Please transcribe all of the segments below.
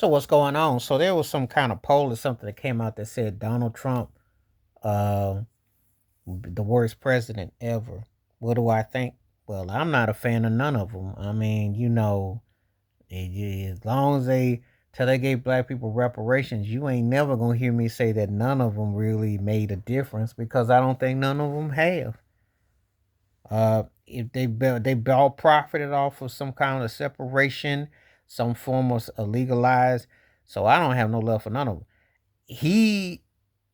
So what's going on? So there was some kind of poll or something that came out that said Donald Trump, uh, the worst president ever. What do I think? Well, I'm not a fan of none of them. I mean, as long as till they gave black people reparations, you ain't never gonna hear me say that none of them really made a difference because I don't think none of them have. If they all profited off of some kind of separation, some form of legalized. So I don't have no love for none of them. He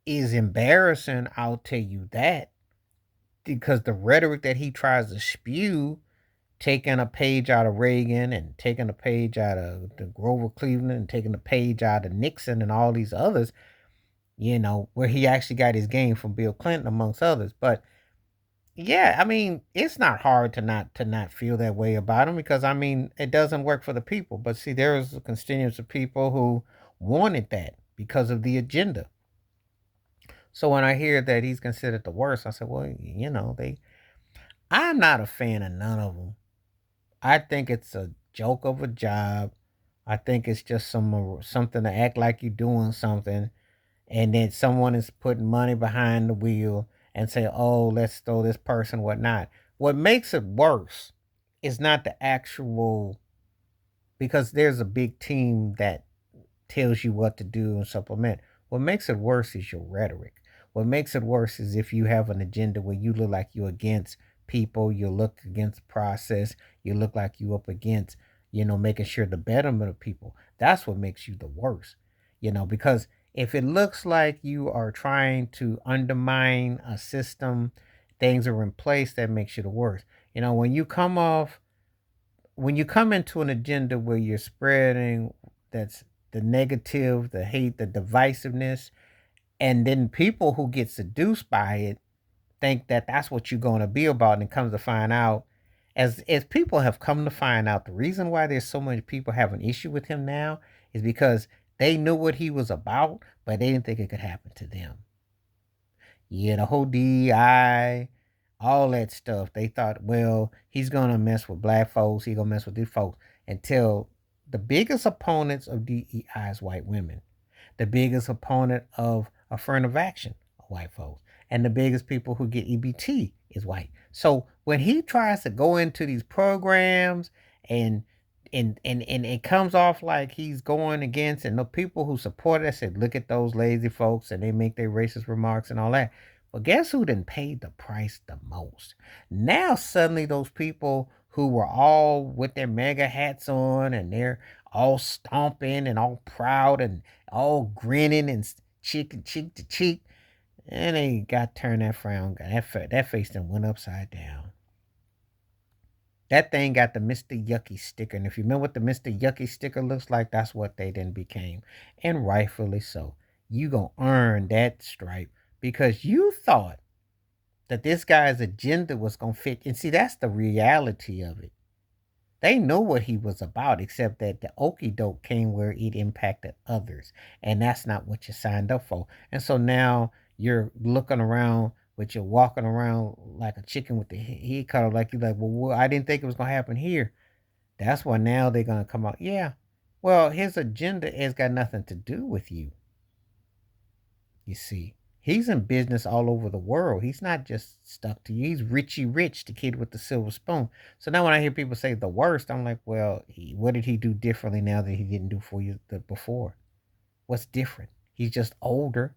is embarrassing, I'll tell you that, because the rhetoric that he tries to spew, taking a page out of Reagan and taking a page out of the Grover Cleveland and taking a page out of Nixon and all these others, where he actually got his game from Bill Clinton amongst others. But yeah, I mean, it's not hard to not feel that way about him because I mean, it doesn't work for the people. But see, there's a constituents of people who wanted that because of the agenda. So when I hear that he's considered the worst, I said, well, I'm not a fan of none of them. I think it's a joke of a job. I think it's just something to act like you're doing something, and then someone is putting money behind the wheel and say, "Oh, let's throw this person whatnot." What makes it worse is not the actual, because there's a big team that tells you what to do and supplement. What makes it worse is your rhetoric. What makes it worse is if you have an agenda where you look like you're against people, you look against the process, you look like you up against, making sure the betterment of people. That's what makes you the worst. Because if it looks like you are trying to undermine a system, things are in place, that makes you the worst. When you come into an agenda where you're spreading that's the negative, the hate, the divisiveness, and then people who get seduced by it think that that's what you're going to be about, and comes to find out, as people have come to find out, the reason why there's so many people have an issue with him now is because they knew what he was about, but they didn't think it could happen to them. Yeah, the whole DEI, all that stuff. They thought, well, he's gonna mess with black folks. He gonna mess with these folks until the biggest opponents of DEI is white women. The biggest opponent of affirmative action are white folks, and the biggest people who get EBT is white. So when he tries to go into these programs and and it comes off like he's going against, and the people who support it said, look at those lazy folks, and they make their racist remarks and all that. But guess who didn't pay the price the most? Now suddenly those people who were all with their mega hats on and they're all stomping and all proud and all grinning and cheek to cheek, and they got turned that frown, that face then went upside down. That thing got the Mr. Yucky sticker. And if you remember what the Mr. Yucky sticker looks like, that's what they then became. And rightfully so. You gonna earn that stripe because you thought that this guy's agenda was gonna fit. And see, that's the reality of it. They know what he was about, except that the okey doke came where it impacted others. And that's not what you signed up for. And so now you're looking around, but you're walking around like a chicken with the head cut off, like you're like, well, I didn't think it was going to happen here. That's why now they're going to come out. Yeah. Well, his agenda has got nothing to do with you. You see, he's in business all over the world. He's not just stuck to you. He's Richie Rich, the kid with the silver spoon. So now when I hear people say the worst, I'm like, well, what did he do differently now that he didn't do for you before? What's different? He's just older.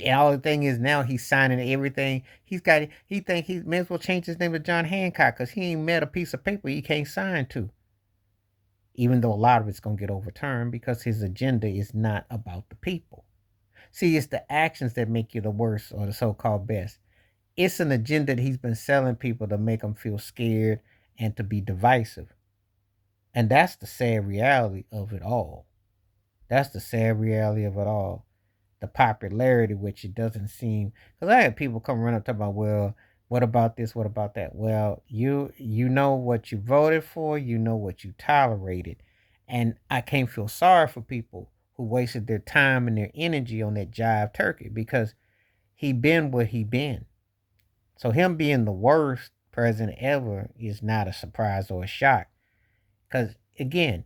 All the thing is now he's signing everything. He think he may as well change his name to John Hancock because he ain't met a piece of paper he can't sign to. Even though a lot of it's gonna get overturned because his agenda is not about the people. See, it's the actions that make you the worst or the so-called best. It's an agenda that he's been selling people to make them feel scared and to be divisive. And that's the sad reality of it all. That's the sad reality of it all. The popularity, which it doesn't seem, because I had people come running up talking about, well, what about this? What about that? Well, you know what you voted for, you know what you tolerated. And I can't feel sorry for people who wasted their time and their energy on that jive turkey because he been what he been. So him being the worst president ever is not a surprise or a shock. Because again,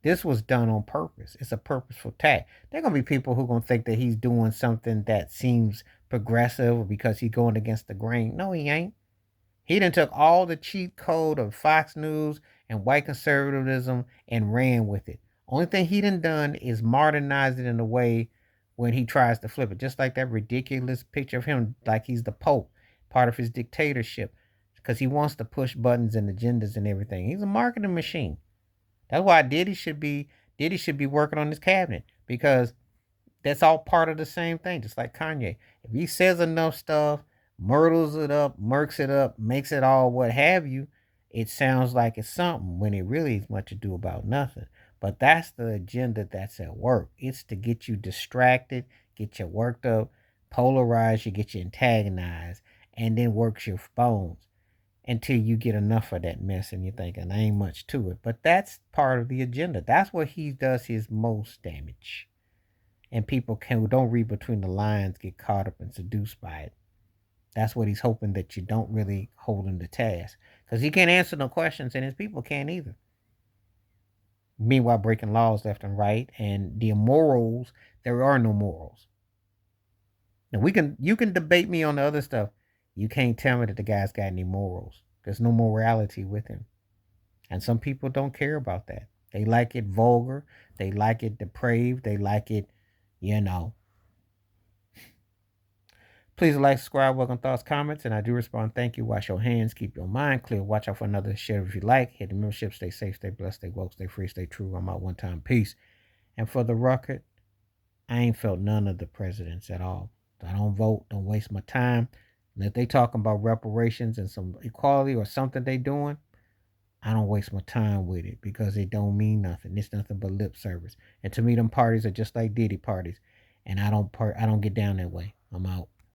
This was done on purpose. It's a purposeful attack. There are gonna be people who gonna think that he's doing something that seems progressive because he's going against the grain. No, he ain't. He done took all the cheat code of Fox News and white conservatism and ran with it. Only thing he done is modernize it in a way when he tries to flip it. Just like that ridiculous picture of him like he's the Pope, part of his dictatorship. Because he wants to push buttons and agendas and everything. He's a marketing machine. That's why Diddy should be working on his cabinet. Because that's all part of the same thing, just like Kanye. If he says enough stuff, myrtles it up, murks it up, makes it all what have you, it sounds like it's something when it really is much ado about nothing. But that's the agenda that's at work. It's to get you distracted, get you worked up, polarize you, get you antagonized, and then works your bones until you get enough of that mess and you're thinking, there ain't much to it. But that's part of the agenda. That's where he does his most damage, and people who don't read between the lines get caught up and seduced by it. That's what he's hoping that you don't really hold him to task, because he can't answer no questions and his people can't either. Meanwhile, breaking laws left and right, and the immorals, there are no morals. Now you can debate me on the other stuff. You can't tell me that the guy's got any morals. There's no morality with him, and some people don't care about that. They like it vulgar. They like it depraved. They like it, you know, please like, subscribe, welcome thoughts, comments, and I do respond. Thank you. Wash your hands, keep your mind clear. Watch out for another share if you like. Hit the membership. Stay safe, stay blessed, stay woke, stay free, stay true. I'm out one time. Peace. And for the record, I ain't felt none of the presidents at all. I don't vote. Don't waste my time. And if they talking about reparations and some equality or something they doing, I don't waste my time with it because it don't mean nothing. It's nothing but lip service. And to me, them parties are just like Diddy parties. And I don't get down that way. I'm out.